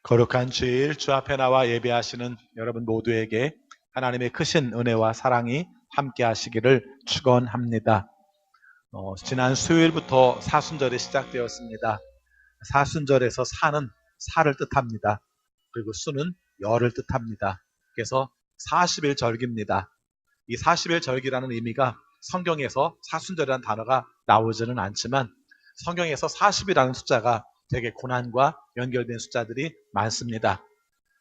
거룩한 주일 주 앞에 나와 예배하시는 여러분 모두에게 하나님의 크신 은혜와 사랑이 함께 하시기를 축원합니다. 지난 수요일부터 사순절이 시작되었습니다. 사순절에서 사는 살을 뜻합니다. 그리고 수는 열을 뜻합니다. 그래서 40일 절기입니다. 이 40일 절기라는 의미가 성경에서 사순절이라는 단어가 나오지는 않지만 성경에서 40이라는 숫자가 되게 고난과 연결된 숫자들이 많습니다.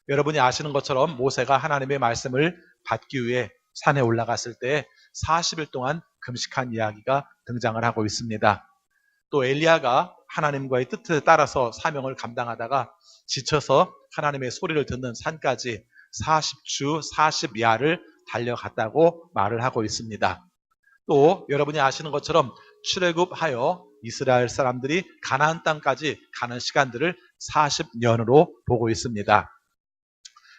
여러분이 아시는 것처럼 모세가 하나님의 말씀을 받기 위해 산에 올라갔을 때 40일 동안 금식한 이야기가 등장을 하고 있습니다. 또 엘리야가 하나님과의 뜻에 따라서 사명을 감당하다가 지쳐서 하나님의 소리를 듣는 산까지 40주 40야를 달려갔다고 말을 하고 있습니다. 또 여러분이 아시는 것처럼 출애굽하여 이스라엘 사람들이 가나안 땅까지 가는 시간들을 40년으로 보고 있습니다.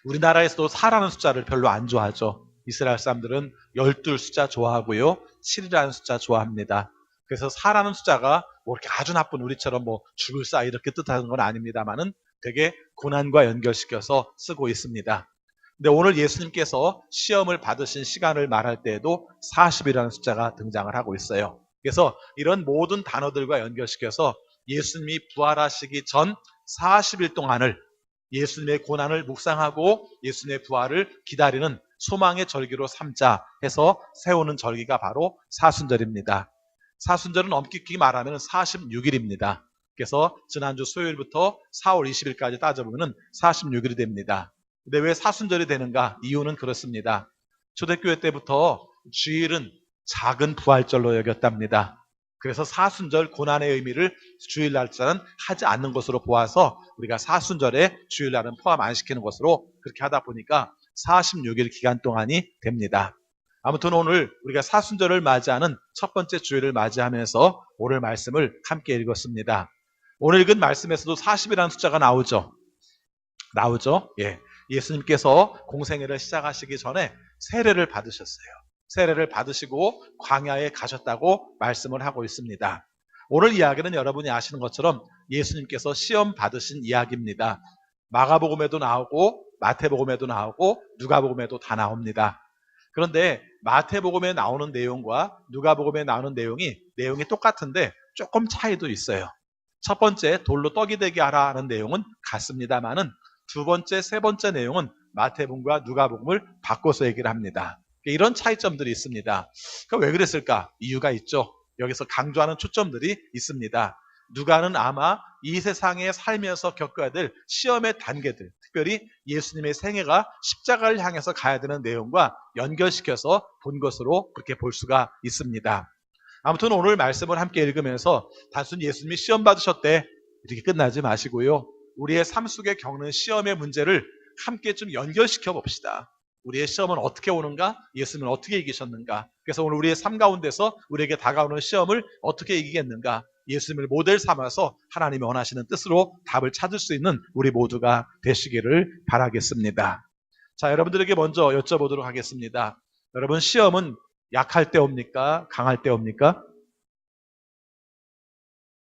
우리나라에서도 4라는 숫자를 별로 안 좋아하죠. 이스라엘 사람들은 12 숫자 좋아하고요. 7이라는 숫자 좋아합니다. 그래서 4라는 숫자가 뭐 이렇게 아주 나쁜 우리처럼 뭐 죽을 사 이렇게 뜻하는 건 아닙니다만은 되게 고난과 연결시켜서 쓰고 있습니다. 근데 오늘 예수님께서 시험을 받으신 시간을 말할 때에도 40이라는 숫자가 등장을 하고 있어요. 그래서 이런 모든 단어들과 연결시켜서 예수님이 부활하시기 전 40일 동안을 예수님의 고난을 묵상하고 예수님의 부활을 기다리는 소망의 절기로 삼자 해서 세우는 절기가 바로 사순절입니다. 사순절은 엄격히 말하면 46일입니다. 그래서 지난주 수요일부터 4월 20일까지 따져보면 46일이 됩니다. 근데 왜 사순절이 되는가? 이유는 그렇습니다. 초대교회 때부터 주일은 작은 부활절로 여겼답니다. 그래서 사순절 고난의 의미를 주일 날짜는 하지 않는 것으로 보아서 우리가 사순절에 주일날은 포함 안 시키는 것으로 그렇게 하다 보니까 46일 기간 동안이 됩니다. 아무튼 오늘 우리가 사순절을 맞이하는 첫 번째 주일을 맞이하면서 오늘 말씀을 함께 읽었습니다. 오늘 읽은 말씀에서도 40이라는 숫자가 나오죠. 예. 예수님께서 공생애를 시작하시기 전에 세례를 받으셨어요. 세례를 받으시고 광야에 가셨다고 말씀을 하고 있습니다. 오늘 이야기는 여러분이 아시는 것처럼 예수님께서 시험 받으신 이야기입니다. 마가복음에도 나오고 마태복음에도 나오고 누가복음에도 다 나옵니다. 그런데 마태복음에 나오는 내용과 누가복음에 나오는 내용이 똑같은데 조금 차이도 있어요. 첫 번째 돌로 떡이 되게 하라 하는 내용은 같습니다만은 두 번째, 세 번째 내용은 마태복음과 누가복음을 바꿔서 얘기를 합니다. 이런 차이점들이 있습니다. 왜 그랬을까? 이유가 있죠. 여기서 강조하는 초점들이 있습니다. 누가는 아마 이 세상에 살면서 겪어야 될 시험의 단계들, 특별히 예수님의 생애가 십자가를 향해서 가야 되는 내용과 연결시켜서 본 것으로 그렇게 볼 수가 있습니다. 아무튼 오늘 말씀을 함께 읽으면서 단순히 예수님이 시험 받으셨대 이렇게 끝나지 마시고요. 우리의 삶 속에 겪는 시험의 문제를 함께 좀 연결시켜 봅시다. 우리의 시험은 어떻게 오는가? 예수님은 어떻게 이기셨는가? 그래서 오늘 우리의 삶 가운데서 우리에게 다가오는 시험을 어떻게 이기겠는가? 예수님을 모델 삼아서 하나님이 원하시는 뜻으로 답을 찾을 수 있는 우리 모두가 되시기를 바라겠습니다. 자, 여러분들에게 먼저 여쭤보도록 하겠습니다. 여러분, 시험은 약할 때 옵니까? 강할 때 옵니까?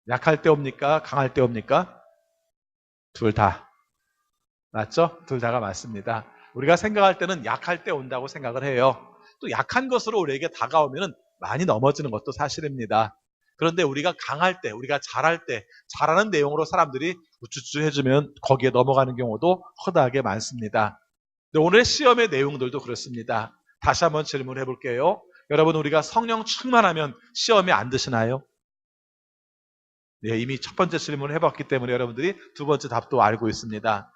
약할 때 옵니까? 강할 때 옵니까? 둘 다. 맞죠? 둘 다가 맞습니다. 우리가 생각할 때는 약할 때 온다고 생각을 해요. 또 약한 것으로 우리에게 다가오면 많이 넘어지는 것도 사실입니다. 그런데 우리가 강할 때, 우리가 잘할 때, 잘하는 내용으로 사람들이 우쭈쭈 해주면 거기에 넘어가는 경우도 허다하게 많습니다. 근데 오늘의 시험의 내용들도 그렇습니다. 다시 한번 질문해 볼게요. 여러분, 우리가 성령 충만하면 시험에 안 드시나요? 네, 이미 첫 번째 질문을 해봤기 때문에 여러분들이 두 번째 답도 알고 있습니다.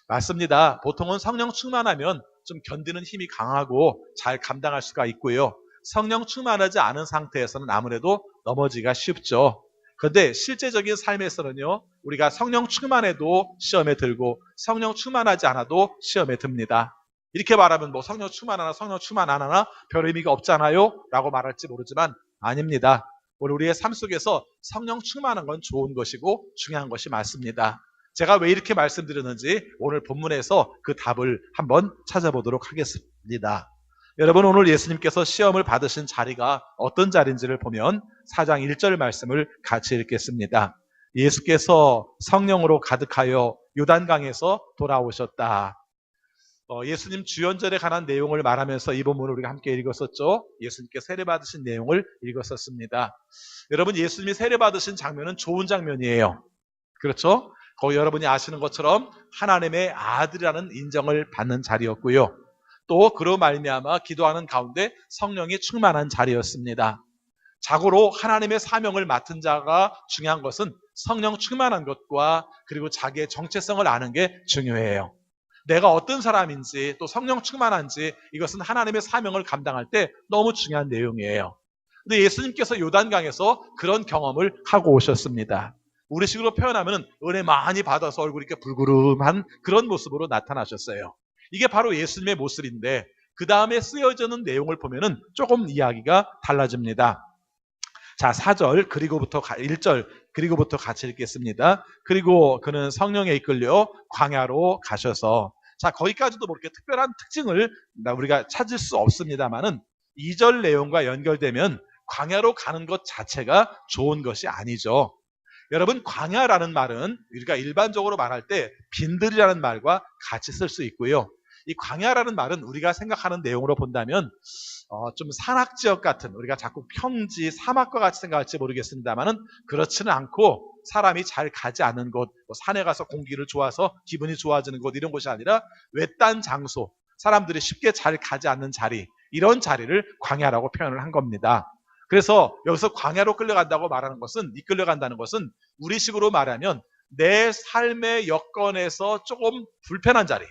맞습니다. 보통은 성령 충만하면 좀 견디는 힘이 강하고 잘 감당할 수가 있고요. 성령 충만하지 않은 상태에서는 아무래도 넘어지기가 쉽죠. 그런데 실제적인 삶에서는요, 우리가 성령 충만해도 시험에 들고 성령 충만하지 않아도 시험에 듭니다. 이렇게 말하면 뭐 성령 충만하나 성령 충만 안 하나 별 의미가 없잖아요 라고 말할지 모르지만 아닙니다. 우리의 삶 속에서 성령 충만한 건 좋은 것이고 중요한 것이 맞습니다. 제가 왜 이렇게 말씀드렸는지 오늘 본문에서 그 답을 한번 찾아보도록 하겠습니다. 여러분, 오늘 예수님께서 시험을 받으신 자리가 어떤 자리인지를 보면 4장 1절 말씀을 같이 읽겠습니다. 예수께서 성령으로 가득하여 요단강에서 돌아오셨다. 예수님 주연절에 관한 내용을 말하면서 이 본문을 우리가 함께 읽었었죠. 예수님께 세례받으신 내용을 읽었었습니다. 여러분, 예수님이 세례받으신 장면은 좋은 장면이에요. 그렇죠? 거기 여러분이 아시는 것처럼 하나님의 아들이라는 인정을 받는 자리였고요. 또 그로 말미암아 기도하는 가운데 성령이 충만한 자리였습니다. 자고로 하나님의 사명을 맡은 자가 중요한 것은 성령 충만한 것과 그리고 자기의 정체성을 아는 게 중요해요. 내가 어떤 사람인지 또 성령 충만한지 이것은 하나님의 사명을 감당할 때 너무 중요한 내용이에요. 근데 예수님께서 요단강에서 그런 경험을 하고 오셨습니다. 우리식으로 표현하면 은혜 많이 받아서 얼굴이 이렇게 불구름한 그런 모습으로 나타나셨어요. 이게 바로 예수님의 모습인데 그 다음에 쓰여지는 내용을 보면은 조금 이야기가 달라집니다. 자, 4절 그리고부터 1절 그리고부터 같이 읽겠습니다. 그리고 그는 성령에 이끌려 광야로 가셔서, 자, 거기까지도 뭐 이렇게 특별한 특징을 우리가 찾을 수 없습니다만은 2절 내용과 연결되면 광야로 가는 것 자체가 좋은 것이 아니죠. 여러분, 광야라는 말은 우리가 일반적으로 말할 때 빈들이라는 말과 같이 쓸 수 있고요. 이 광야라는 말은 우리가 생각하는 내용으로 본다면 좀 산악지역 같은, 우리가 자꾸 평지, 사막과 같이 생각할지 모르겠습니다만은 그렇지는 않고 사람이 잘 가지 않는 곳, 산에 가서 공기를 좋아서 기분이 좋아지는 곳, 이런 곳이 아니라 외딴 장소, 사람들이 쉽게 잘 가지 않는 자리, 이런 자리를 광야라고 표현을 한 겁니다. 그래서 여기서 광야로 끌려간다고 말하는 것은, 이끌려간다는 것은 우리식으로 말하면 내 삶의 여건에서 조금 불편한 자리,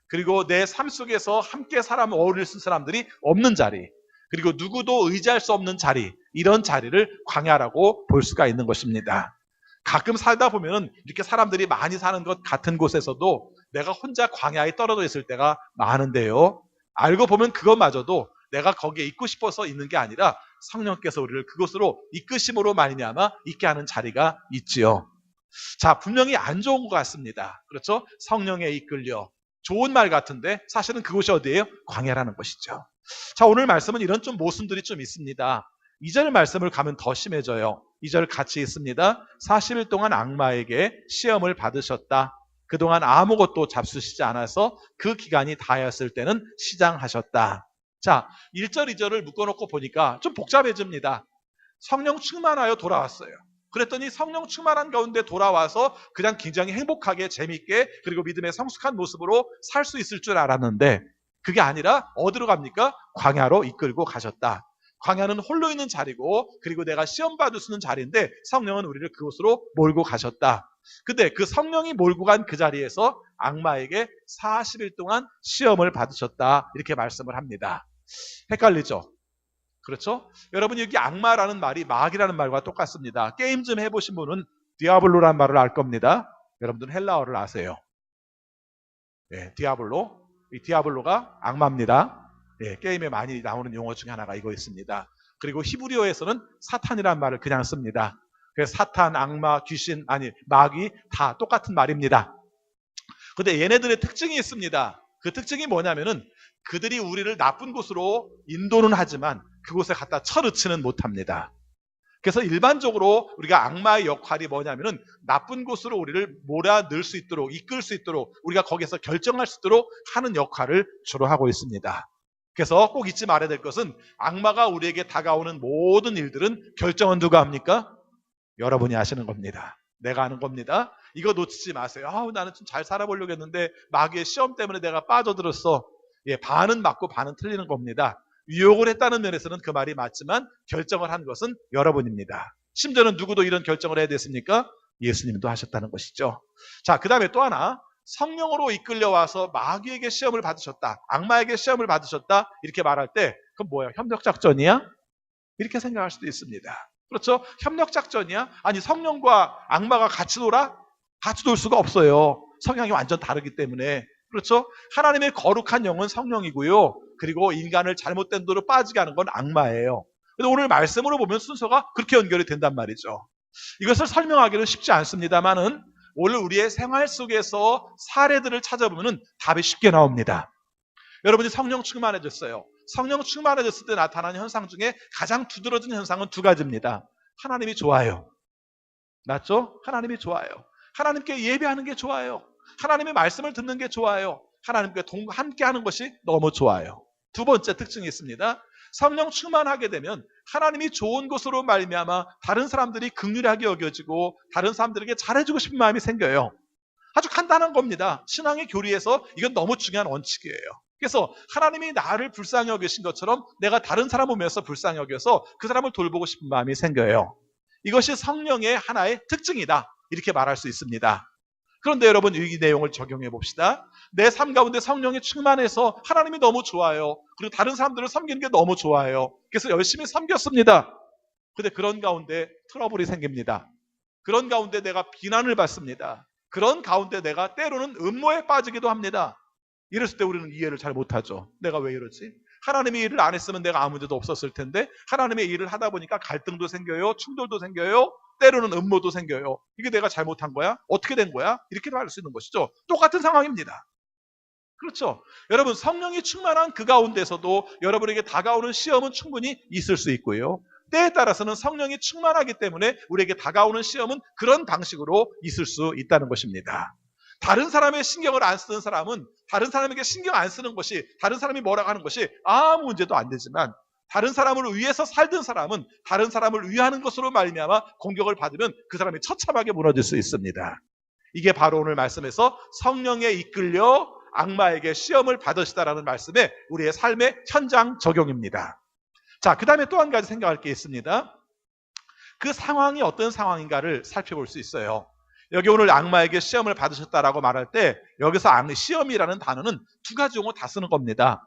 그리고 내 삶 속에서 함께 어울릴 수 있는 사람들이 없는 자리, 그리고 누구도 의지할 수 없는 자리, 이런 자리를 광야라고 볼 수가 있는 것입니다. 가끔 살다 보면은 이렇게 사람들이 많이 사는 것 같은 곳에서도 내가 혼자 광야에 떨어져 있을 때가 많은데요. 알고 보면 그것마저도 내가 거기에 있고 싶어서 있는 게 아니라 성령께서 우리를 그곳으로 이끄심으로 말미암아 있게 하는 자리가 있지요. 자, 분명히 안 좋은 것 같습니다. 그렇죠? 성령에 이끌려. 좋은 말 같은데 사실은 그곳이 어디예요? 광야라는 것이죠. 자, 오늘 말씀은 이런 좀 모순들이 좀 있습니다. 2절 말씀을 가면 더 심해져요. 2절 같이 있습니다. 40일 동안 악마에게 시험을 받으셨다. 그동안 아무것도 잡수시지 않아서 그 기간이 다하였을 때는 시장하셨다. 자, 1절, 2절을 묶어놓고 보니까 좀 복잡해집니다. 성령 충만하여 돌아왔어요. 그랬더니 성령 충만한 가운데 돌아와서 그냥 굉장히 행복하게 재밌게 그리고 믿음의 성숙한 모습으로 살 수 있을 줄 알았는데 그게 아니라 어디로 갑니까? 광야로 이끌고 가셨다. 광야는 홀로 있는 자리고 그리고 내가 시험 받을 수 있는 자리인데 성령은 우리를 그곳으로 몰고 가셨다. 근데 그 성령이 몰고 간 그 자리에서 악마에게 40일 동안 시험을 받으셨다. 이렇게 말씀을 합니다. 헷갈리죠? 그렇죠? 여러분, 여기 악마라는 말이 마귀라는 말과 똑같습니다. 게임 좀 해보신 분은 디아블로라는 말을 알 겁니다. 여러분들은 헬라어를 아세요. 예, 디아블로. 이 디아블로가 악마입니다. 예, 게임에 많이 나오는 용어 중에 하나가 이거 있습니다. 그리고 히브리어에서는 사탄이라는 말을 그냥 씁니다. 그래서 사탄, 악마, 귀신, 아니 마귀 다 똑같은 말입니다. 근데 얘네들의 특징이 있습니다. 그 특징이 뭐냐면은 그들이 우리를 나쁜 곳으로 인도는 하지만 그곳에 갖다 쳐넣지는 못합니다. 그래서 일반적으로 우리가 악마의 역할이 뭐냐면은 나쁜 곳으로 우리를 몰아넣을 수 있도록, 이끌 수 있도록, 우리가 거기서 결정할 수 있도록 하는 역할을 주로 하고 있습니다. 그래서 꼭 잊지 말아야 될 것은 악마가 우리에게 다가오는 모든 일들은 결정은 누가 합니까? 여러분이 하시는 겁니다. 내가 하는 겁니다. 이거 놓치지 마세요. 나는 좀 잘 살아보려고 했는데 마귀의 시험 때문에 내가 빠져들었어. 예, 반은 맞고 반은 틀리는 겁니다. 유혹을 했다는 면에서는 그 말이 맞지만 결정을 한 것은 여러분입니다. 심지어는 누구도 이런 결정을 해야 됐습니까? 예수님도 하셨다는 것이죠. 자, 그 다음에 또 하나, 성령으로 이끌려와서 마귀에게 시험을 받으셨다, 악마에게 시험을 받으셨다, 이렇게 말할 때 그건 뭐야? 협력작전이야? 이렇게 생각할 수도 있습니다. 그렇죠? 협력작전이야? 아니, 성령과 악마가 같이 놀아? 같이 놀 수가 없어요. 성향이 완전 다르기 때문에. 그렇죠? 하나님의 거룩한 영은 성령이고요. 그리고 인간을 잘못된 도로 빠지게 하는 건 악마예요. 근데 오늘 말씀으로 보면 순서가 그렇게 연결이 된단 말이죠. 이것을 설명하기는 쉽지 않습니다만은 오늘 우리의 생활 속에서 사례들을 찾아보면 답이 쉽게 나옵니다. 여러분이 성령 충만해졌어요. 성령 충만해졌을 때 나타나는 현상 중에 가장 두드러진 현상은 두 가지입니다. 하나님이 좋아요. 낫죠? 하나님이 좋아요. 하나님께 예배하는 게 좋아요. 하나님의 말씀을 듣는 게 좋아요. 하나님께 함께 하는 것이 너무 좋아요. 두 번째 특징이 있습니다. 성령 충만하게 되면 하나님이 좋은 것으로 말미암아 다른 사람들이 긍휼하게 여겨지고 다른 사람들에게 잘해주고 싶은 마음이 생겨요. 아주 간단한 겁니다. 신앙의 교리에서 이건 너무 중요한 원칙이에요. 그래서 하나님이 나를 불쌍히 여기신 것처럼 내가 다른 사람 보면서 불쌍히 여겨서 그 사람을 돌보고 싶은 마음이 생겨요. 이것이 성령의 하나의 특징이다. 이렇게 말할 수 있습니다. 그런데 여러분 이 내용을 적용해 봅시다. 내 삶 가운데 성령이 충만해서 하나님이 너무 좋아요. 그리고 다른 사람들을 섬기는 게 너무 좋아요. 그래서 열심히 섬겼습니다. 그런데 그런 가운데 트러블이 생깁니다. 그런 가운데 내가 비난을 받습니다. 그런 가운데 내가 때로는 음모에 빠지기도 합니다. 이랬을 때 우리는 이해를 잘 못하죠. 내가 왜 이러지? 하나님의 일을 안 했으면 내가 아무 데도 없었을 텐데 하나님의 일을 하다 보니까 갈등도 생겨요. 충돌도 생겨요. 때로는 음모도 생겨요. 이게 내가 잘못한 거야? 어떻게 된 거야? 이렇게 말할 수 있는 것이죠. 똑같은 상황입니다. 그렇죠? 여러분 성령이 충만한 그 가운데서도 여러분에게 다가오는 시험은 충분히 있을 수 있고요. 때에 따라서는 성령이 충만하기 때문에 우리에게 다가오는 시험은 그런 방식으로 있을 수 있다는 것입니다. 다른 사람의 신경을 안 쓰는 사람은 다른 사람에게 신경 안 쓰는 것이 다른 사람이 뭐라고 하는 것이 아무 문제도 안 되지만 다른 사람을 위해서 살던 사람은 다른 사람을 위하는 것으로 말미암아 공격을 받으면 그 사람이 처참하게 무너질 수 있습니다. 이게 바로 오늘 말씀에서 성령에 이끌려 악마에게 시험을 받으시다라는 말씀에 우리의 삶의 현장 적용입니다. 자, 그 다음에 또 한 가지 생각할 게 있습니다. 그 상황이 어떤 상황인가를 살펴볼 수 있어요. 여기 오늘 악마에게 시험을 받으셨다라고 말할 때 여기서 시험이라는 단어는 두 가지 용어 다 쓰는 겁니다.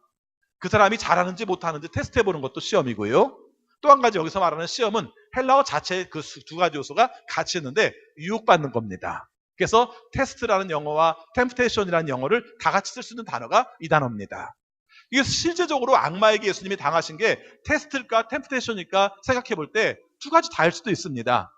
그 사람이 잘하는지 못하는지 테스트해보는 것도 시험이고요. 또 한 가지 여기서 말하는 시험은 헬라어 자체에 그 두 가지 요소가 같이 있는데 유혹받는 겁니다. 그래서 테스트라는 영어와 템프테이션이라는 영어를 다 같이 쓸 수 있는 단어가 이 단어입니다. 이게 실제적으로 악마에게 예수님이 당하신 게 테스트일까 템프테이션일까 생각해 볼 때 두 가지 다일 수도 있습니다.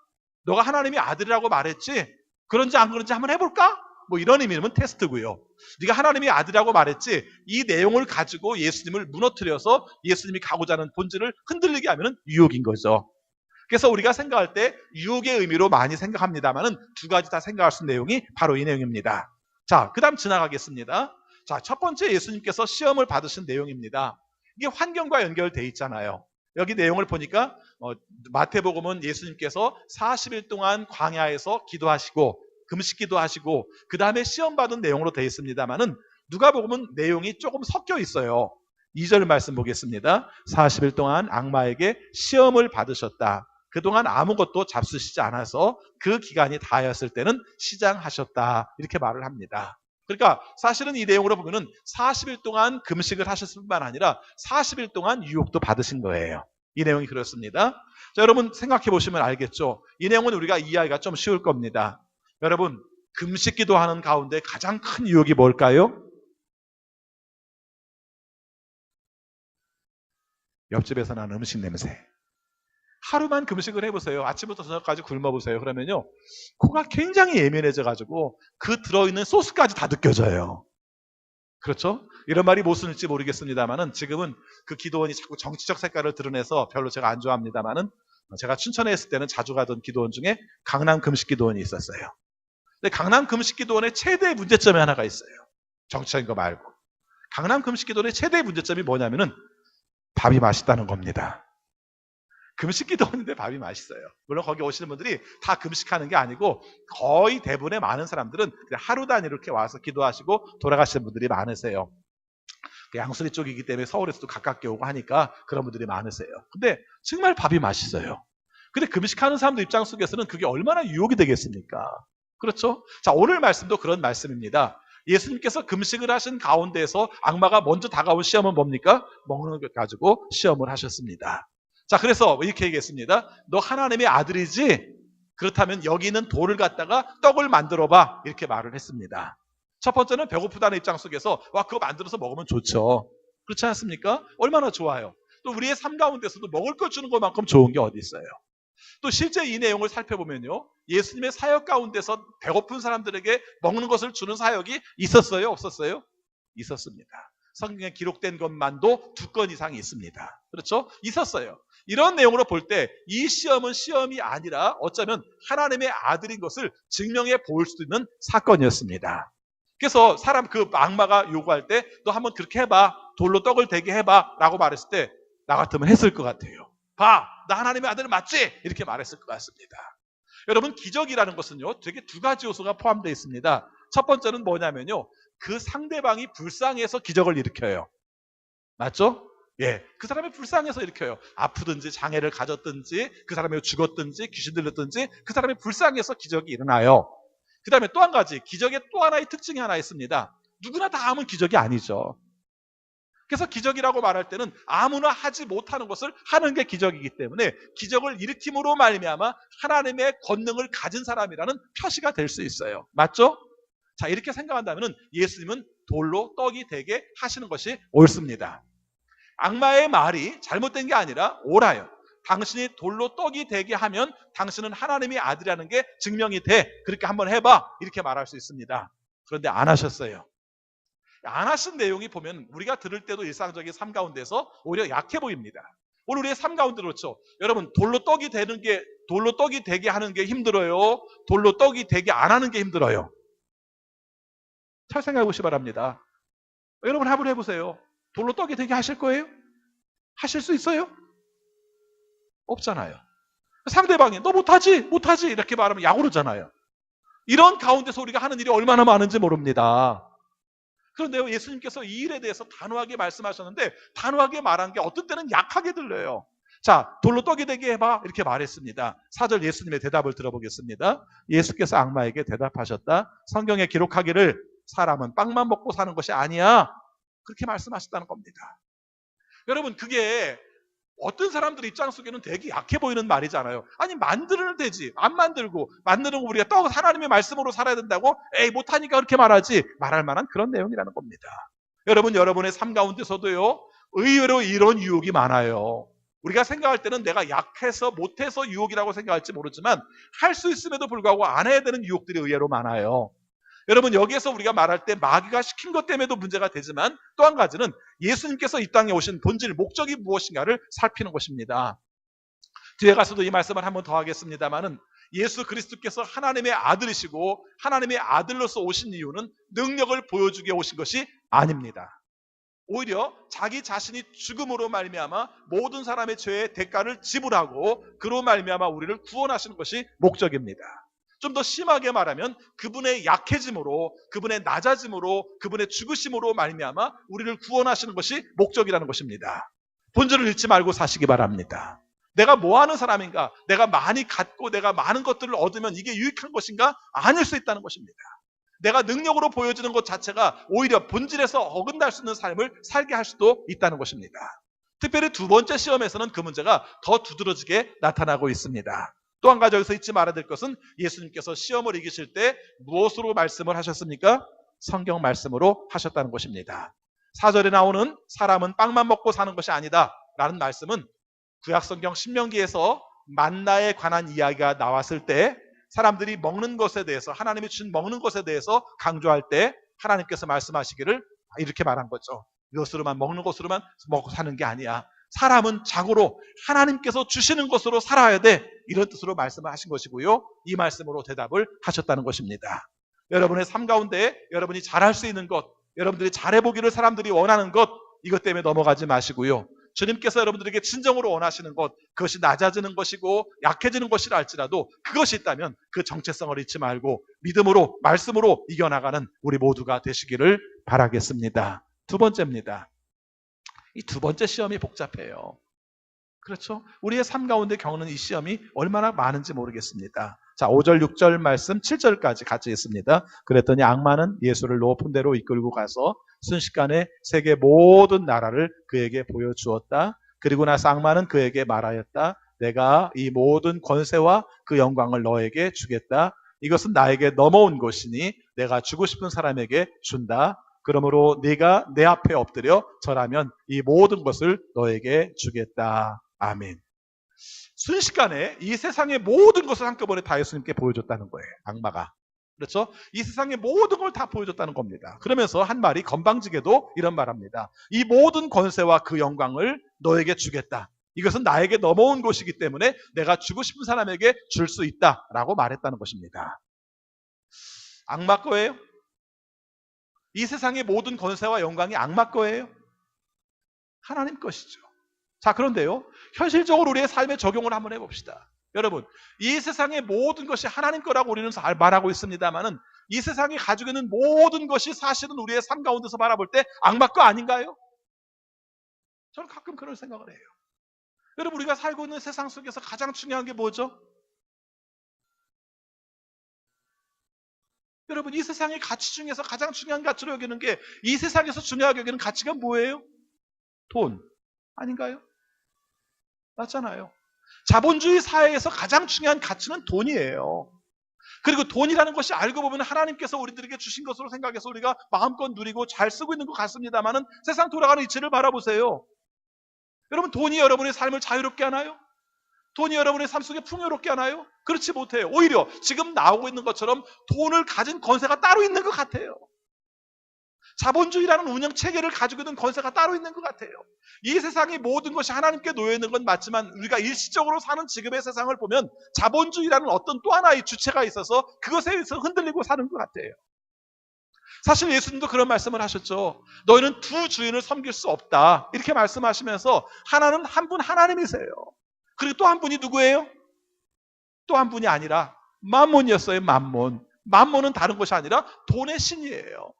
너가 하나님이 아들이라고 말했지? 그런지 안 그런지 한번 해볼까? 뭐 이런 의미는 테스트고요. 네가 하나님이 아들이라고 말했지? 이 내용을 가지고 예수님을 무너뜨려서 예수님이 가고자 하는 본질을 흔들리게 하면 유혹인 거죠. 그래서 우리가 생각할 때 유혹의 의미로 많이 생각합니다만은 두 가지 다 생각할 수 있는 내용이 바로 이 내용입니다. 자, 그 다음 지나가겠습니다. 자, 첫 번째 예수님께서 시험을 받으신 내용입니다. 이게 환경과 연결되어 있잖아요. 여기 내용을 보니까 마태복음은 예수님께서 40일 동안 광야에서 기도하시고 금식 기도하시고 그 다음에 시험 받은 내용으로 되어 있습니다만은 누가복음은 내용이 조금 섞여 있어요. 2절 말씀 보겠습니다. 40일 동안 악마에게 시험을 받으셨다. 그동안 아무것도 잡수시지 않아서 그 기간이 다하였을 때는 시장하셨다. 이렇게 말을 합니다. 그러니까 사실은 이 내용으로 보면은 40일 동안 금식을 하셨을 뿐만 아니라 40일 동안 유혹도 받으신 거예요. 이 내용이 그렇습니다. 자, 여러분 생각해 보시면 알겠죠. 이 내용은 우리가 이해하기가 좀 쉬울 겁니다. 여러분 금식 기도하는 가운데 가장 큰 유혹이 뭘까요? 옆집에서 나는 음식 냄새. 하루만 금식을 해보세요. 아침부터 저녁까지 굶어보세요. 그러면요, 코가 굉장히 예민해져가지고 그 들어있는 소스까지 다 느껴져요. 그렇죠? 이런 말이 모순일지 모르겠습니다만은 지금은 그 기도원이 자꾸 정치적 색깔을 드러내서 별로 제가 안 좋아합니다만은 제가 춘천에 있을 때는 자주 가던 기도원 중에 강남 금식 기도원이 있었어요. 근데 강남 금식 기도원의 최대 문제점이 하나가 있어요. 정치적인 거 말고. 강남 금식 기도원의 최대 문제점이 뭐냐면은 밥이 맛있다는 겁니다. 금식 기도원인데 밥이 맛있어요. 물론 거기 오시는 분들이 다 금식하는 게 아니고 거의 대부분의 많은 사람들은 하루 단위로 이렇게 와서 기도하시고 돌아가시는 분들이 많으세요. 양수리 쪽이기 때문에 서울에서도 가깝게 오고 하니까 그런 분들이 많으세요. 근데 정말 밥이 맛있어요. 근데 금식하는 사람들 입장 속에서는 그게 얼마나 유혹이 되겠습니까? 그렇죠? 자, 오늘 말씀도 그런 말씀입니다. 예수님께서 금식을 하신 가운데에서 악마가 먼저 다가온 시험은 뭡니까? 먹는 것 가지고 시험을 하셨습니다. 자, 그래서 이렇게 얘기했습니다. 너 하나님의 아들이지? 그렇다면 여기 있는 돌을 갖다가 떡을 만들어봐. 이렇게 말을 했습니다. 첫 번째는 배고프다는 입장 속에서 와, 그거 만들어서 먹으면 좋죠. 그렇지 않습니까? 얼마나 좋아요. 또 우리의 삶 가운데서도 먹을 걸 주는 것만큼 좋은 게 어디 있어요. 또 실제 이 내용을 살펴보면요, 예수님의 사역 가운데서 배고픈 사람들에게 먹는 것을 주는 사역이 있었어요? 없었어요? 있었습니다. 성경에 기록된 것만도 2건 이상이 있습니다. 그렇죠? 있었어요. 이런 내용으로 볼 때 이 시험은 시험이 아니라 어쩌면 하나님의 아들인 것을 증명해 볼 수 있는 사건이었습니다. 그래서 그 악마가 요구할 때 너 한번 그렇게 해봐. 돌로 떡을 되게 해봐. 라고 말했을 때 나 같으면 했을 것 같아요. 봐, 나 하나님의 아들 맞지? 이렇게 말했을 것 같습니다. 여러분, 기적이라는 것은요, 되게 두 가지 요소가 포함되어 있습니다. 첫 번째는 뭐냐면요, 그 상대방이 불쌍해서 기적을 일으켜요. 맞죠? 예, 그 사람이 불쌍해서 일으켜요. 아프든지 장애를 가졌든지 그 사람이 죽었든지 귀신 들렸든지 그 사람이 불쌍해서 기적이 일어나요. 그 다음에 또 한 가지, 기적의 또 하나의 특징이 하나 있습니다. 누구나 다 하면 기적이 아니죠. 그래서 기적이라고 말할 때는 아무나 하지 못하는 것을 하는 게 기적이기 때문에 기적을 일으킴으로 말미암아 하나님의 권능을 가진 사람이라는 표시가 될 수 있어요. 맞죠? 자, 이렇게 생각한다면 예수님은 돌로 떡이 되게 하시는 것이 옳습니다. 악마의 말이 잘못된 게 아니라 옳아요. 당신이 돌로 떡이 되게 하면 당신은 하나님의 아들이라는 게 증명이 돼. 그렇게 한번 해봐. 이렇게 말할 수 있습니다. 그런데 안 하셨어요. 안 하신 내용이 보면 우리가 들을 때도 일상적인 삶 가운데서 오히려 약해 보입니다. 오늘 우리의 삶 가운데 그렇죠. 여러분, 돌로 떡이 되게 하는 게 힘들어요? 돌로 떡이 되게 안 하는 게 힘들어요? 잘 생각해 보시기 바랍니다. 여러분 한번 해보세요. 돌로 떡이 되게 하실 거예요? 하실 수 있어요? 없잖아요. 상대방이 너 못하지 이렇게 말하면 약오르잖아요. 이런 가운데서 우리가 하는 일이 얼마나 많은지 모릅니다. 그런데요, 예수님께서 이 일에 대해서 단호하게 말씀하셨는데 단호하게 말한 게 어떤 때는 약하게 들려요. 자, 돌로 떡이 되게 해봐 이렇게 말했습니다. 4절 예수님의 대답을 들어보겠습니다. 예수께서 악마에게 대답하셨다. 성경에 기록하기를 사람은 빵만 먹고 사는 것이 아니야. 그렇게 말씀하셨다는 겁니다. 여러분, 그게 어떤 사람들 입장 속에는 되게 약해 보이는 말이잖아요. 아니, 만들면 되지. 안 만들고, 만드는 거 우리가 떡 하나님의 말씀으로 살아야 된다고? 에이, 못하니까 그렇게 말하지. 말할 만한 그런 내용이라는 겁니다. 여러분, 여러분의 삶 가운데서도요, 의외로 이런 유혹이 많아요. 우리가 생각할 때는 내가 약해서 못해서 유혹이라고 생각할지 모르지만 할 수 있음에도 불구하고 안 해야 되는 유혹들이 의외로 많아요. 여러분, 여기에서 우리가 말할 때 마귀가 시킨 것 때문에도 문제가 되지만 또 한 가지는 예수님께서 이 땅에 오신 본질, 목적이 무엇인가를 살피는 것입니다. 뒤에 가서도 이 말씀을 한번 더 하겠습니다만은 예수 그리스도께서 하나님의 아들이시고 하나님의 아들로서 오신 이유는 능력을 보여주게 오신 것이 아닙니다. 오히려 자기 자신이 죽음으로 말미암아 모든 사람의 죄의 대가를 지불하고 그로 말미암아 우리를 구원하시는 것이 목적입니다. 좀 더 심하게 말하면 그분의 약해짐으로, 그분의 낮아짐으로, 그분의 죽으심으로 말미암아 우리를 구원하시는 것이 목적이라는 것입니다. 본질을 잃지 말고 사시기 바랍니다. 내가 뭐 하는 사람인가? 내가 많이 갖고 내가 많은 것들을 얻으면 이게 유익한 것인가? 아닐 수 있다는 것입니다. 내가 능력으로 보여주는 것 자체가 오히려 본질에서 어긋날 수 있는 삶을 살게 할 수도 있다는 것입니다. 특별히 두 번째 시험에서는 그 문제가 더 두드러지게 나타나고 있습니다. 또 한 가지 여기서 잊지 말아야 될 것은 예수님께서 시험을 이기실 때 무엇으로 말씀을 하셨습니까? 성경 말씀으로 하셨다는 것입니다. 4절에 나오는 사람은 빵만 먹고 사는 것이 아니다 라는 말씀은 구약성경 신명기에서 만나에 관한 이야기가 나왔을 때 사람들이 먹는 것에 대해서, 하나님이 준 먹는 것에 대해서 강조할 때 하나님께서 말씀하시기를 이렇게 말한 거죠. 이것으로만, 먹는 것으로만 먹고 사는 게 아니야. 사람은 자고로 하나님께서 주시는 것으로 살아야 돼. 이런 뜻으로 말씀을 하신 것이고요. 이 말씀으로 대답을 하셨다는 것입니다. 여러분의 삶 가운데 여러분이 잘할 수 있는 것, 여러분들이 잘해보기를 사람들이 원하는 것, 이것 때문에 넘어가지 마시고요. 주님께서 여러분들에게 진정으로 원하시는 것, 그것이 낮아지는 것이고 약해지는 것이라 할지라도 그것이 있다면 그 정체성을 잊지 말고 믿음으로, 말씀으로 이겨나가는 우리 모두가 되시기를 바라겠습니다. 두 번째입니다. 이 두 번째 시험이 복잡해요. 그렇죠? 우리의 삶 가운데 겪는 이 시험이 얼마나 많은지 모르겠습니다. 자, 5절, 6절 말씀, 7절까지 같이 있습니다. 그랬더니 악마는 예수를 높은 데로 이끌고 가서 순식간에 세계 모든 나라를 그에게 보여주었다. 그리고 나서 악마는 그에게 말하였다. 내가 이 모든 권세와 그 영광을 너에게 주겠다. 이것은 나에게 넘어온 것이니 내가 주고 싶은 사람에게 준다. 그러므로 네가 내 앞에 엎드려 절하면 이 모든 것을 너에게 주겠다. 아멘. 순식간에 이 세상의 모든 것을 한꺼번에 다 예수님께 보여줬다는 거예요. 악마가. 그렇죠? 이 세상의 모든 걸 다 보여줬다는 겁니다. 그러면서 한 말이 건방지게도 이런 말합니다. 이 모든 권세와 그 영광을 너에게 주겠다. 이것은 나에게 넘어온 것이기 때문에 내가 주고 싶은 사람에게 줄 수 있다라고 말했다는 것입니다. 악마 거예요? 이 세상의 모든 권세와 영광이 악마 거예요? 하나님 것이죠. 자, 그런데요, 현실적으로 우리의 삶에 적용을 한번 해봅시다. 여러분, 이 세상의 모든 것이 하나님 거라고 우리는 말하고 있습니다만은 이 세상이 가지고 있는 모든 것이 사실은 우리의 삶 가운데서 바라볼 때 악마 거 아닌가요? 저는 가끔 그런 생각을 해요. 여러분, 우리가 살고 있는 세상 속에서 가장 중요한 게 뭐죠? 여러분, 이 세상의 가치 중에서 가장 중요한 가치로 여기는 게, 이 세상에서 중요하게 여기는 가치가 뭐예요? 돈 아닌가요? 맞잖아요. 자본주의 사회에서 가장 중요한 가치는 돈이에요. 그리고 돈이라는 것이 알고 보면 하나님께서 우리들에게 주신 것으로 생각해서 우리가 마음껏 누리고 잘 쓰고 있는 것 같습니다만은 세상 돌아가는 이치를 바라보세요. 여러분, 돈이 여러분의 삶을 자유롭게 하나요? 돈이 여러분의 삶 속에 풍요롭게 하나요? 그렇지 못해요. 오히려 지금 나오고 있는 것처럼 돈을 가진 권세가 따로 있는 것 같아요. 자본주의라는 운영 체계를 가지고 있는 권세가 따로 있는 것 같아요. 이 세상의 모든 것이 하나님께 놓여 있는 건 맞지만 우리가 일시적으로 사는 지금의 세상을 보면 자본주의라는 어떤 또 하나의 주체가 있어서 그것에 의해서 흔들리고 사는 것 같아요. 사실 예수님도 그런 말씀을 하셨죠. 너희는 두 주인을 섬길 수 없다, 이렇게 말씀하시면서 하나는 한 분 하나님이세요. 그리고 또 한 분이 누구예요? 또 한 분이 아니라 맘몬이었어요. 맘몬은 다른 것이 아니라 돈의 신이에요.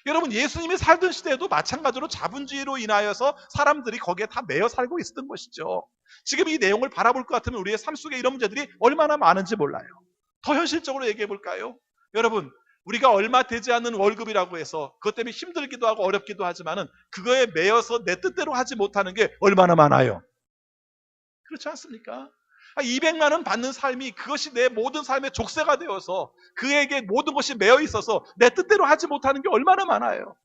여러분, 예수님이 살던 시대에도 마찬가지로 자본주의로 인하여서 사람들이 거기에 다 매여 살고 있었던 것이죠. 지금 이 내용을 바라볼 것 같으면 우리의 삶 속에 이런 문제들이 얼마나 많은지 몰라요. 더 현실적으로 얘기해 볼까요? 여러분, 우리가 얼마 되지 않는 월급이라고 해서 그것 때문에 힘들기도 하고 어렵기도 하지만은 그거에 매여서 내 뜻대로 하지 못하는 게 얼마나 많아요. 그렇지 않습니까? 200만 원 받는 삶이 그것이 내 모든 삶의 족쇄가 되어서 그에게 모든 것이 매여 있어서 내 뜻대로 하지 못하는 게 얼마나 많아요.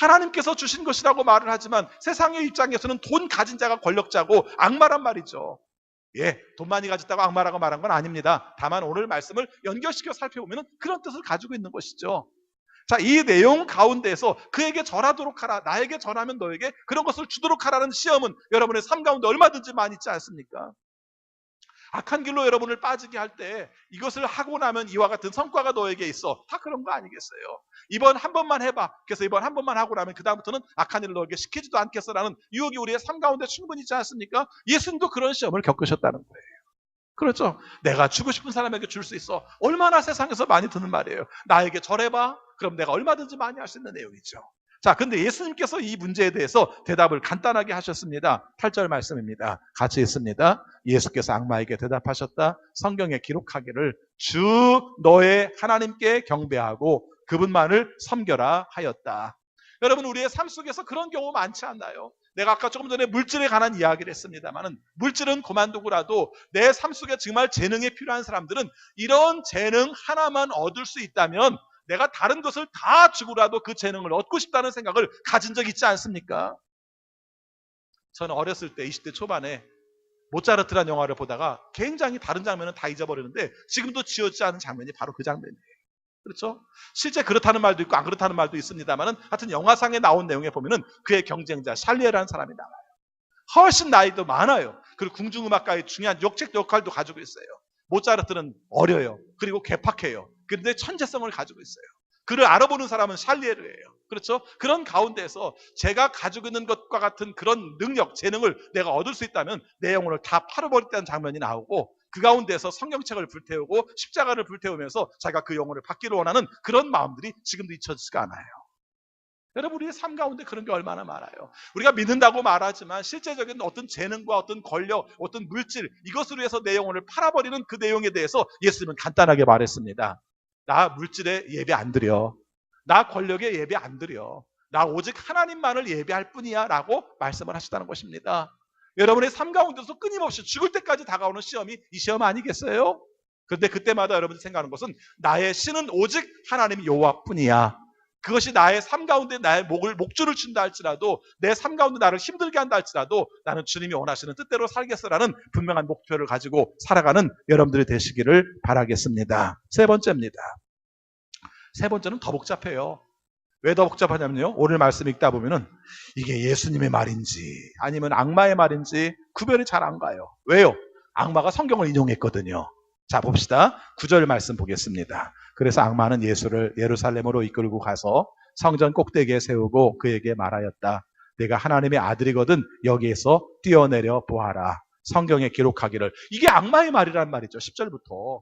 하나님께서 주신 것이라고 말을 하지만 세상의 입장에서는 돈 가진 자가 권력자고 악마란 말이죠. 예, 돈 많이 가졌다고 악마라고 말한 건 아닙니다. 다만 오늘 말씀을 연결시켜 살펴보면 그런 뜻을 가지고 있는 것이죠. 자, 이 내용 가운데에서 그에게 절하도록 하라, 나에게 절하면 너에게 그런 것을 주도록 하라는 시험은 여러분의 삶 가운데 얼마든지 많이 있지 않습니까? 악한 길로 여러분을 빠지게 할 때 이것을 하고 나면 이와 같은 성과가 너에게 있어, 다 그런 거 아니겠어요? 이번 한 번만 해봐. 그래서 이번 한 번만 하고 나면 그 다음부터는 악한 일을 너에게 시키지도 않겠어라는 유혹이 우리의 삶 가운데 충분히 있지 않습니까? 예수님도 그런 시험을 겪으셨다는 거예요. 그렇죠? 내가 주고 싶은 사람에게 줄 수 있어. 얼마나 세상에서 많이 듣는 말이에요. 나에게 절해봐. 그럼 내가 얼마든지 많이 할 수 있는 내용이죠. 자, 근데 예수님께서 이 문제에 대해서 대답을 간단하게 하셨습니다. 8절 말씀입니다. 같이 읽습니다. 예수께서 악마에게 대답하셨다. 성경에 기록하기를 주 너의 하나님께 경배하고 그분만을 섬겨라 하였다. 여러분, 우리의 삶 속에서 그런 경우 많지 않나요? 내가 아까 조금 전에 물질에 관한 이야기를 했습니다만은 물질은 그만두고라도 내 삶 속에 정말 재능이 필요한 사람들은 이런 재능 하나만 얻을 수 있다면 내가 다른 것을 다 주고라도 그 재능을 얻고 싶다는 생각을 가진 적 있지 않습니까? 저는 어렸을 때 20대 초반에 모차르트라는 영화를 보다가 굉장히 다른 장면은 다 잊어버리는데 지금도 지워지지 않은 장면이 바로 그 장면이에요. 그렇죠? 실제 그렇다는 말도 있고 안 그렇다는 말도 있습니다만은 하여튼 영화상에 나온 내용에 보면은 그의 경쟁자 샬리에라는 사람이 나와요. 훨씬 나이도 많아요. 그리고 궁중음악가의 중요한 역할도 가지고 있어요. 모차르트는 어려요. 그리고 괴팍해요. 그런데 천재성을 가지고 있어요. 그를 알아보는 사람은 샬리에르예요. 그렇죠? 그런 가운데에서 제가 가지고 있는 것과 같은 그런 능력, 재능을 내가 얻을 수 있다면 내 영혼을 다 팔아버렸다는 장면이 나오고 그 가운데서 성경책을 불태우고 십자가를 불태우면서 자기가 그 영혼을 받기를 원하는 그런 마음들이 지금도 잊혀지지가 않아요. 여러분, 우리의 삶 가운데 그런 게 얼마나 많아요. 우리가 믿는다고 말하지만 실제적인 어떤 재능과 어떤 권력, 어떤 물질, 이것으로 해서 내 영혼을 팔아버리는 그 내용에 대해서 예수님은 간단하게 말했습니다. 나 물질에 예배 안 드려. 나 권력에 예배 안 드려. 나 오직 하나님만을 예배할 뿐이야 라고 말씀을 하셨다는 것입니다. 여러분의 삶 가운데서 끊임없이 죽을 때까지 다가오는 시험이 이 시험 아니겠어요? 그런데 그때마다 여러분이 생각하는 것은 나의 신은 오직 하나님 여호와뿐이야. 그것이 나의 삶 가운데 나의 목줄을 춘다 할지라도 내 삶 가운데 나를 힘들게 한다 할지라도 나는 주님이 원하시는 뜻대로 살겠어라는 분명한 목표를 가지고 살아가는 여러분들이 되시기를 바라겠습니다. 세 번째입니다. 세 번째는 더 복잡해요. 왜 더 복잡하냐면요. 오늘 말씀 읽다 보면은 이게 예수님의 말인지 아니면 악마의 말인지 구별이 잘 안 가요. 왜요? 악마가 성경을 인용했거든요. 자, 봅시다. 9절 말씀 보겠습니다. 그래서 악마는 예수를 예루살렘으로 이끌고 가서 성전 꼭대기에 세우고 그에게 말하였다. 내가 하나님의 아들이거든 여기에서 뛰어내려 보아라. 성경에 기록하기를. 이게 악마의 말이란 말이죠. 10절부터.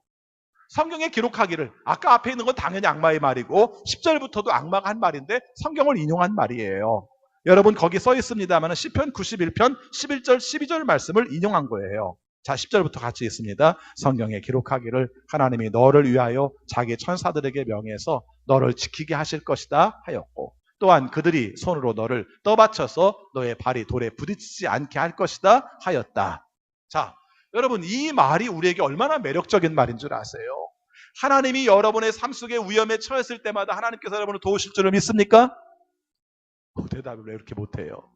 성경에 기록하기를. 아까 앞에 있는 건 당연히 악마의 말이고 10절부터도 악마가 한 말인데 성경을 인용한 말이에요. 여러분 거기 써 있습니다만 시편 91편 11절 12절 말씀을 인용한 거예요. 자, 10절부터 같이 있습니다. 성경에 기록하기를 하나님이 너를 위하여 자기 천사들에게 명해서 너를 지키게 하실 것이다 하였고 또한 그들이 손으로 너를 떠받쳐서 너의 발이 돌에 부딪히지 않게 할 것이다 하였다. 자, 여러분 이 말이 우리에게 얼마나 매력적인 말인 줄 아세요? 하나님이 여러분의 삶 속에 위험에 처했을 때마다 하나님께서 여러분을 도우실 줄을 믿습니까? 대답을 왜 이렇게 못해요?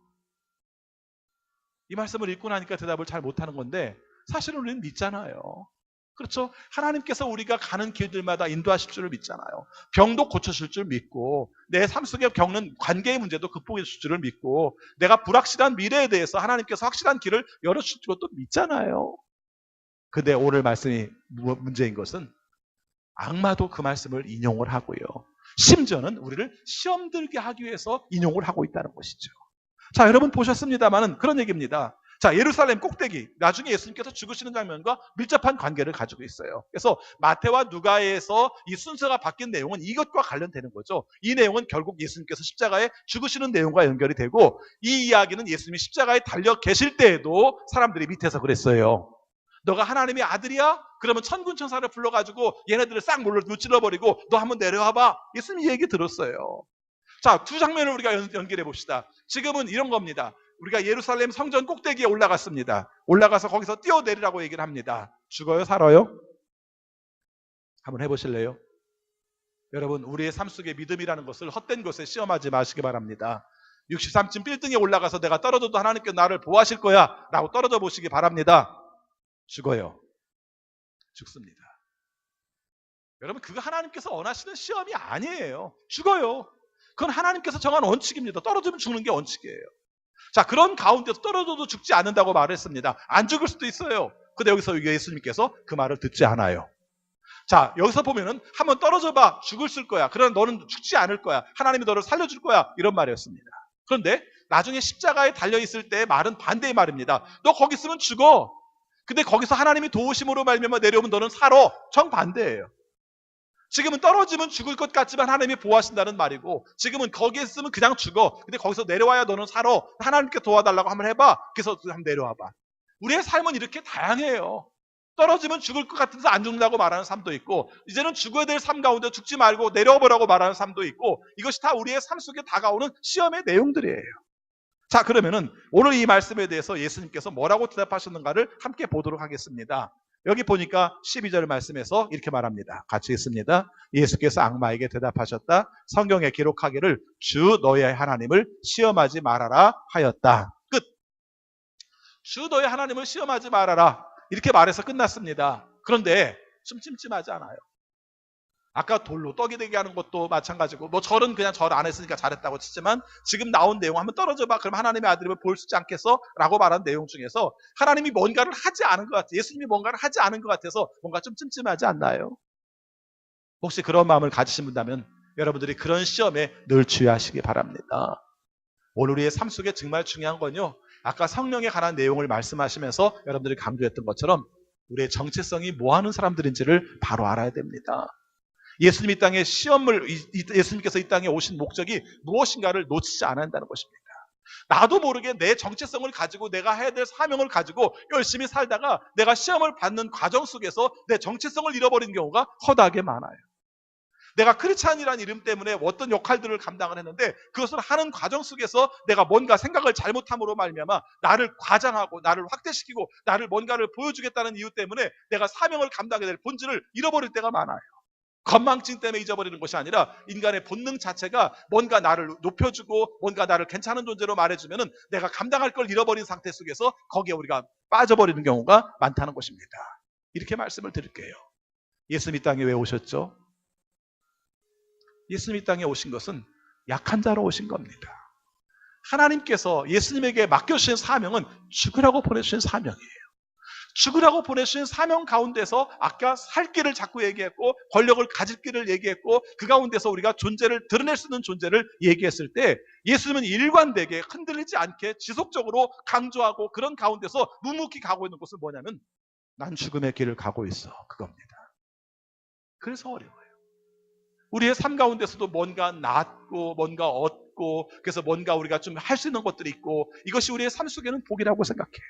이 말씀을 읽고 나니까 대답을 잘 못하는 건데 사실은 우리는 믿잖아요. 그렇죠? 하나님께서 우리가 가는 길들마다 인도하실 줄을 믿잖아요. 병도 고쳐줄 줄 믿고 내 삶 속에 겪는 관계의 문제도 극복해 줄 줄을 믿고 내가 불확실한 미래에 대해서 하나님께서 확실한 길을 열어주실 줄도 믿잖아요. 근데 오늘 말씀이 문제인 것은 악마도 그 말씀을 인용을 하고요. 심지어는 우리를 시험 들게 하기 위해서 인용을 하고 있다는 것이죠. 자, 여러분 보셨습니다만은 그런 얘기입니다. 자, 예루살렘 꼭대기. 나중에 예수님께서 죽으시는 장면과 밀접한 관계를 가지고 있어요. 그래서 마태와 누가에서 이 순서가 바뀐 내용은 이것과 관련되는 거죠. 이 내용은 결국 예수님께서 십자가에 죽으시는 내용과 연결이 되고 이 이야기는 예수님이 십자가에 달려 계실 때에도 사람들이 밑에서 그랬어요. 너가 하나님의 아들이야? 그러면 천군 천사를 불러가지고 얘네들을 싹 무찔러버리고 너 한번 내려와봐. 예수님이 이 얘기 들었어요. 자, 두 장면을 우리가 연결해 봅시다. 지금은 이런 겁니다. 우리가 예루살렘 성전 꼭대기에 올라갔습니다. 올라가서 거기서 뛰어내리라고 얘기를 합니다. 죽어요? 살아요? 한번 해보실래요? 여러분 우리의 삶 속에 믿음이라는 것을 헛된 것에 시험하지 마시기 바랍니다. 63층 빌딩에 올라가서 내가 떨어져도 하나님께서 나를 보호하실 거야 라고 떨어져 보시기 바랍니다. 죽어요. 죽습니다. 여러분 그거 하나님께서 원하시는 시험이 아니에요. 죽어요. 그건 하나님께서 정한 원칙입니다. 떨어지면 죽는 게 원칙이에요. 자, 그런 가운데서 떨어져도 죽지 않는다고 말했습니다. 안 죽을 수도 있어요. 근데 여기서 예수님께서 그 말을 듣지 않아요. 자, 여기서 보면은 한번 떨어져봐. 죽을 거야. 그러나 너는 죽지 않을 거야. 하나님이 너를 살려줄 거야. 이런 말이었습니다. 그런데 나중에 십자가에 달려있을 때의 말은 반대의 말입니다. 너 거기 있으면 죽어. 근데 거기서 하나님이 도우심으로 말미암아 내려오면 너는 살아. 정반대예요. 지금은 떨어지면 죽을 것 같지만 하나님이 보호하신다는 말이고 지금은 거기에 있으면 그냥 죽어. 근데 거기서 내려와야 너는 살아. 하나님께 도와달라고 한번 해봐. 그래서 한번 내려와봐. 우리의 삶은 이렇게 다양해요. 떨어지면 죽을 것 같아서 안 죽는다고 말하는 삶도 있고 이제는 죽어야 될 삶 가운데 죽지 말고 내려와보라고 말하는 삶도 있고 이것이 다 우리의 삶 속에 다가오는 시험의 내용들이에요. 자, 그러면은 오늘 이 말씀에 대해서 예수님께서 뭐라고 대답하셨는가를 함께 보도록 하겠습니다. 여기 보니까 12절 말씀에서 이렇게 말합니다. 같이 있습니다. 예수께서 악마에게 대답하셨다. 성경에 기록하기를 주 너의 하나님을 시험하지 말아라 하였다. 끝. 주 너의 하나님을 시험하지 말아라. 이렇게 말해서 끝났습니다. 그런데 좀 찜찜하지 않아요? 아까 돌로 떡이 되게 하는 것도 마찬가지고 뭐 절은 그냥 절 안 했으니까 잘했다고 치지만 지금 나온 내용 한번 떨어져봐. 그럼 하나님의 아들임을 볼 수 있지 않겠어? 라고 말한 내용 중에서 하나님이 뭔가를 하지 않은 것 같아요. 예수님이 뭔가를 하지 않은 것 같아서 뭔가 좀 찜찜하지 않나요? 혹시 그런 마음을 가지신 분다면 여러분들이 그런 시험에 늘 주의하시기 바랍니다. 오늘 우리의 삶 속에 정말 중요한 건요. 아까 성령에 관한 내용을 말씀하시면서 여러분들이 강조했던 것처럼 우리의 정체성이 뭐 하는 사람들인지를 바로 알아야 됩니다. 예수님이 이 땅에 예수님께서 이 땅에 오신 목적이 무엇인가를 놓치지 않아야 한다는 것입니다. 나도 모르게 내 정체성을 가지고 내가 해야 될 사명을 가지고 열심히 살다가 내가 시험을 받는 과정 속에서 내 정체성을 잃어버린 경우가 허다하게 많아요. 내가 크리스찬이라는 이름 때문에 어떤 역할들을 감당을 했는데 그것을 하는 과정 속에서 내가 뭔가 생각을 잘못함으로 말미암아 나를 과장하고 나를 확대시키고 나를 뭔가를 보여주겠다는 이유 때문에 내가 사명을 감당해야 될 본질을 잃어버릴 때가 많아요. 건망증 때문에 잊어버리는 것이 아니라 인간의 본능 자체가 뭔가 나를 높여주고 뭔가 나를 괜찮은 존재로 말해주면은 내가 감당할 걸 잃어버린 상태 속에서 거기에 우리가 빠져버리는 경우가 많다는 것입니다. 이렇게 말씀을 드릴게요. 예수님 이 땅에 왜 오셨죠? 예수님 이 땅에 오신 것은 약한 자로 오신 겁니다. 하나님께서 예수님에게 맡겨주신 사명은 죽으라고 보내주신 사명이에요. 죽으라고 보내주신 사명 가운데서 아까 살 길을 자꾸 얘기했고 권력을 가질 길을 얘기했고 그 가운데서 우리가 존재를 드러낼 수 있는 존재를 얘기했을 때 예수님은 일관되게 흔들리지 않게 지속적으로 강조하고 그런 가운데서 묵묵히 가고 있는 것은 뭐냐면 난 죽음의 길을 가고 있어. 그겁니다. 그래서 어려워요. 우리의 삶 가운데서도 뭔가 낳고 뭔가 얻고 그래서 뭔가 우리가 좀 할 수 있는 것들이 있고 이것이 우리의 삶 속에는 복이라고 생각해요.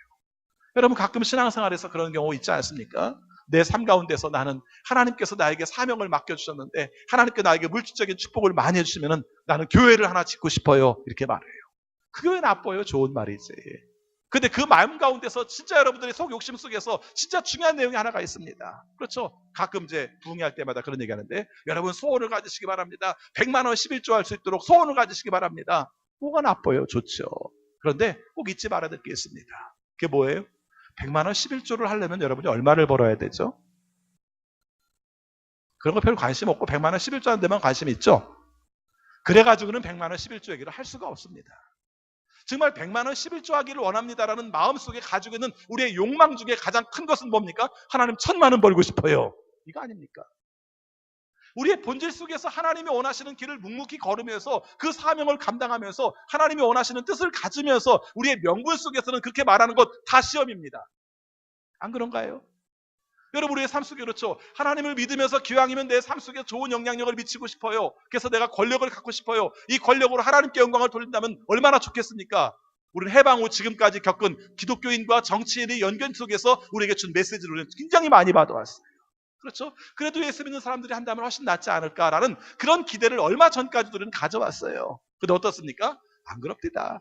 여러분 가끔 신앙생활에서 그런 경우 있지 않습니까? 내 삶 가운데서 나는 하나님께서 나에게 사명을 맡겨주셨는데 하나님께 나에게 물질적인 축복을 많이 해주시면 나는 교회를 하나 짓고 싶어요. 이렇게 말해요. 그게 왜 나빠요? 좋은 말이지. 근데 그 마음 가운데서 진짜 여러분들의 속 욕심 속에서 진짜 중요한 내용이 하나가 있습니다. 그렇죠? 가끔 이제 부흥회할 때마다 그런 얘기 하는데 여러분 소원을 가지시기 바랍니다. 100만 원 11조 할 수 있도록 소원을 가지시기 바랍니다. 뭐가 나빠요? 좋죠. 그런데 꼭 잊지 말아야 될 게 있습니다. 그게 뭐예요? 100만 원 11조를 하려면 여러분이 얼마를 벌어야 되죠? 그런 거 별로 관심 없고 100만 원 11조 하는 데만 관심이 있죠? 그래가지고는 100만 원 11조 얘기를 할 수가 없습니다. 정말 100만 원 11조 하기를 원합니다라는 마음속에 가지고 있는 우리의 욕망 중에 가장 큰 것은 뭡니까? 하나님 1000만 원 벌고 싶어요. 이거 아닙니까? 우리의 본질 속에서 하나님이 원하시는 길을 묵묵히 걸으면서 그 사명을 감당하면서 하나님이 원하시는 뜻을 가지면서 우리의 명분 속에서는 그렇게 말하는 것 다 시험입니다. 안 그런가요? 여러분 우리의 삶 속에 그렇죠. 하나님을 믿으면서 기왕이면 내 삶 속에 좋은 영향력을 미치고 싶어요. 그래서 내가 권력을 갖고 싶어요. 이 권력으로 하나님께 영광을 돌린다면 얼마나 좋겠습니까? 우리는 해방 후 지금까지 겪은 기독교인과 정치인의 연결 속에서 우리에게 준 메시지를 우리는 굉장히 많이 받아왔어요. 그렇죠? 그래도 예수 믿는 사람들이 한다면 훨씬 낫지 않을까라는 그런 기대를 얼마 전까지도 우리는 가져왔어요. 근데 어떻습니까? 안 그럽니다.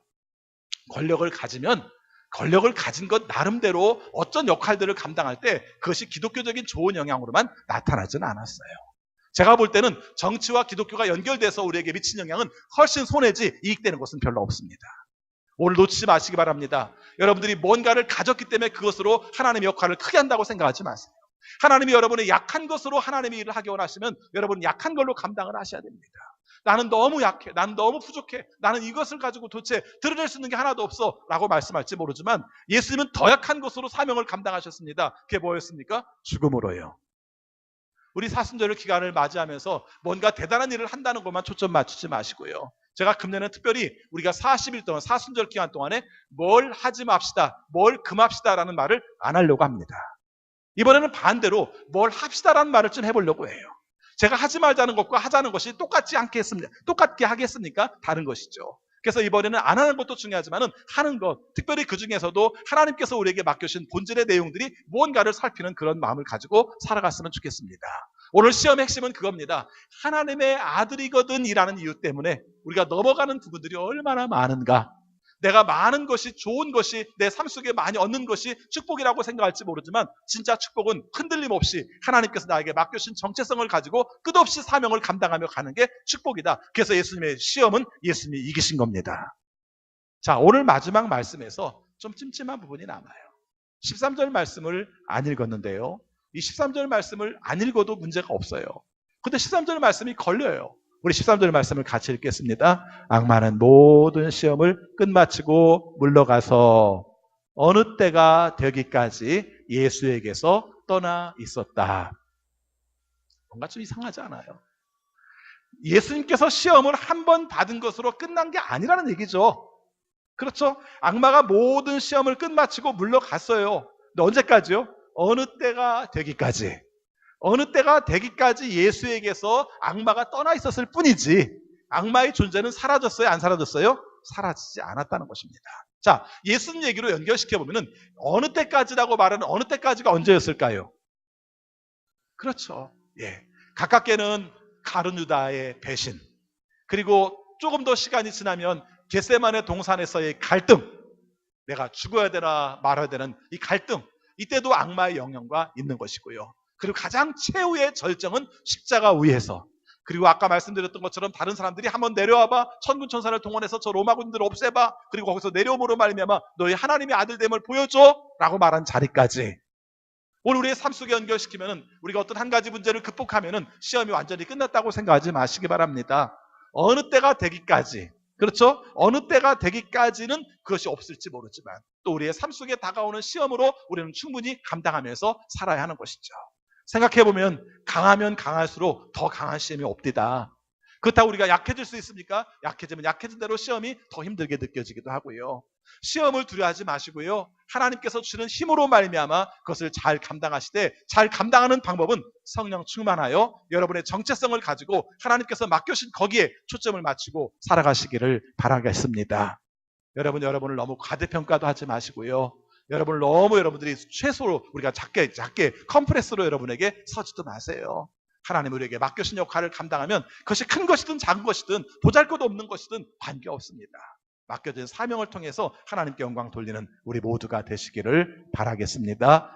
권력을 가진 것 나름대로 어떤 역할들을 감당할 때 그것이 기독교적인 좋은 영향으로만 나타나지는 않았어요. 제가 볼 때는 정치와 기독교가 연결돼서 우리에게 미친 영향은 훨씬 손해지 이익되는 것은 별로 없습니다. 오늘 놓치지 마시기 바랍니다. 여러분들이 뭔가를 가졌기 때문에 그것으로 하나님의 역할을 크게 한다고 생각하지 마세요. 하나님이 여러분의 약한 것으로 하나님의 일을 하기 원하시면 여러분은 약한 걸로 감당을 하셔야 됩니다. 나는 너무 약해. 나는 너무 부족해. 나는 이것을 가지고 도대체 드러낼 수 있는 게 하나도 없어. 라고 말씀할지 모르지만 예수님은 더 약한 것으로 사명을 감당하셨습니다. 그게 뭐였습니까? 죽음으로요. 우리 사순절 기간을 맞이하면서 뭔가 대단한 일을 한다는 것만 초점 맞추지 마시고요. 제가 금년에 특별히 우리가 40일 동안 사순절 기간 동안에 뭘 하지 맙시다. 뭘 금합시다라는 말을 안 하려고 합니다. 이번에는 반대로 뭘 합시다라는 말을 좀 해보려고 해요. 제가 하지 말자는 것과 하자는 것이 똑같게 하겠습니까? 다른 것이죠. 그래서 이번에는 안 하는 것도 중요하지만 하는 것, 특별히 그 중에서도 하나님께서 우리에게 맡겨주신 본질의 내용들이 무언가를 살피는 그런 마음을 가지고 살아갔으면 좋겠습니다. 오늘 시험의 핵심은 그겁니다. 하나님의 아들이거든 이라는 이유 때문에 우리가 넘어가는 부분들이 얼마나 많은가. 내가 많은 것이 좋은 것이 내 삶 속에 많이 얻는 것이 축복이라고 생각할지 모르지만 진짜 축복은 흔들림 없이 하나님께서 나에게 맡겨주신 정체성을 가지고 끝없이 사명을 감당하며 가는 게 축복이다. 그래서 예수님의 시험은 예수님이 이기신 겁니다. 자, 오늘 마지막 말씀에서 좀 찜찜한 부분이 남아요. 13절 말씀을 안 읽었는데요. 이 13절 말씀을 안 읽어도 문제가 없어요. 근데 13절 말씀이 걸려요. 우리 13절 말씀을 같이 읽겠습니다. 악마는 모든 시험을 끝마치고 물러가서 어느 때가 되기까지 예수에게서 떠나 있었다. 뭔가 좀 이상하지 않아요? 예수님께서 시험을 한 번 받은 것으로 끝난 게 아니라는 얘기죠. 그렇죠? 악마가 모든 시험을 끝마치고 물러갔어요. 근데 언제까지요? 어느 때가 되기까지. 어느 때가 되기까지 예수에게서 악마가 떠나 있었을 뿐이지 악마의 존재는 사라졌어요? 안 사라졌어요? 사라지지 않았다는 것입니다. 자, 예수님 얘기로 연결시켜보면 어느 때까지라고 말하는 어느 때까지가 언제였을까요? 그렇죠. 예. 가깝게는 가룟 유다의 배신, 그리고 조금 더 시간이 지나면 겟세마네 동산에서의 갈등, 내가 죽어야 되나 말아야 되는 이 갈등, 이때도 악마의 영향과 있는 것이고요. 그리고 가장 최후의 절정은 십자가 위에서, 그리고 아까 말씀드렸던 것처럼 다른 사람들이 한번 내려와봐, 천군 천사를 동원해서 저 로마군들을 없애봐, 그리고 거기서 내려옴으로 말미암아 너희 하나님의 아들됨을 보여줘 라고 말한 자리까지 오늘 우리의 삶 속에 연결시키면 우리가 어떤 한 가지 문제를 극복하면 시험이 완전히 끝났다고 생각하지 마시기 바랍니다. 어느 때가 되기까지, 그렇죠? 어느 때가 되기까지는 그것이 없을지 모르지만 또 우리의 삶 속에 다가오는 시험으로 우리는 충분히 감당하면서 살아야 하는 것이죠. 생각해보면 강하면 강할수록 더 강한 시험이 옵디다. 그렇다고 우리가 약해질 수 있습니까? 약해지면 약해진 대로 시험이 더 힘들게 느껴지기도 하고요. 시험을 두려워하지 마시고요. 하나님께서 주는 힘으로 말미암아 그것을 잘 감당하시되, 잘 감당하는 방법은 성령 충만하여 여러분의 정체성을 가지고 하나님께서 맡겨신 거기에 초점을 맞추고 살아가시기를 바라겠습니다. 여러분을 너무 과대평가도 하지 마시고요. 여러분을 너무 여러분들이 최소로 우리가 작게 컴프레스로 여러분에게 서지도 마세요. 하나님 우리에게 맡겨신 역할을 감당하면 그것이 큰 것이든 작은 것이든 보잘것도 없는 것이든 관계없습니다. 맡겨진 사명을 통해서 하나님께 영광 돌리는 우리 모두가 되시기를 바라겠습니다.